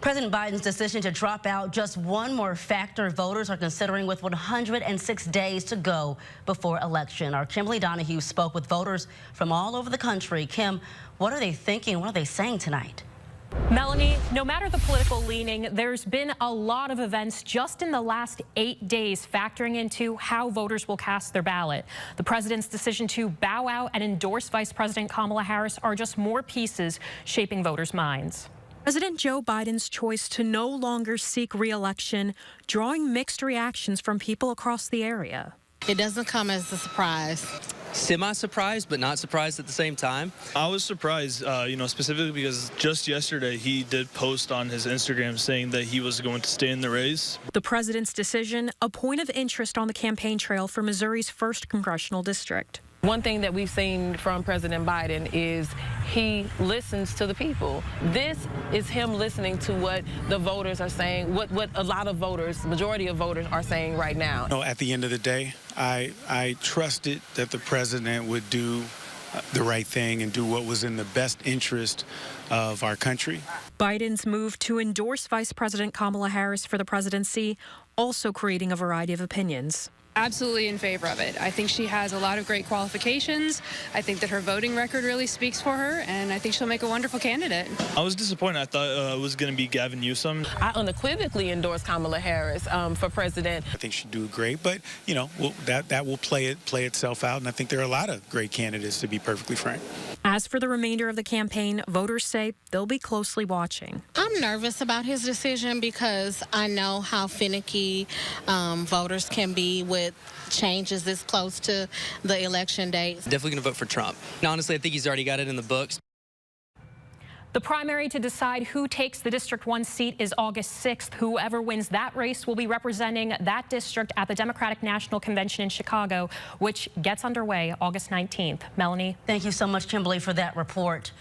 President Biden's decision to drop out just one more factor voters are considering with 106 days to go before election. Our Kimberly Donahue spoke with voters from all over the country. Kim, what are they thinking? What are they saying tonight? Melanie, no matter the political leaning, there's been a lot of events just in the last 8 days factoring into how voters will cast their ballot. The president's decision to bow out and endorse Vice President Kamala Harris are just more pieces shaping voters' minds. President Joe Biden's choice to no longer seek re-election, drawing mixed reactions from people across the area. It doesn't come as a surprise. Semi-surprised, but not surprised at the same time. I was surprised, specifically because just yesterday he did post on his Instagram saying that he was going to stay in the race. The president's decision, a point of interest on the campaign trail for Missouri's 1st congressional district. One thing that we've seen from President Biden is he listens to the people. This is him listening to what the voters are saying, what a lot of voters, majority of voters are saying right now. At the end of the day, I trusted that the president would do the right thing and do what was in the best interest of our country. Biden's move to endorse Vice President Kamala Harris for the presidency also creating a variety of opinions. Absolutely in favor of it. I think she has a lot of great qualifications. I think that her voting record really speaks for her, and I think she'll make a wonderful candidate. I was disappointed. I thought it was going to be Gavin Newsom. I unequivocally endorse Kamala Harris for president. I think she'd do great, but that will play itself out, and I think there are a lot of great candidates, to be perfectly frank. As for the remainder of the campaign, voters say they'll be closely watching. I'm nervous about his decision because I know how finicky voters can be with changes this close to the election date. Definitely going to vote for Trump. And honestly, I think he's already got it in the books. The primary to decide who takes the District 1 seat is August 6th. Whoever wins that race will be representing that district at the Democratic National Convention in Chicago, which gets underway August 19th. Melanie? Thank you so much, Kimberly, for that report.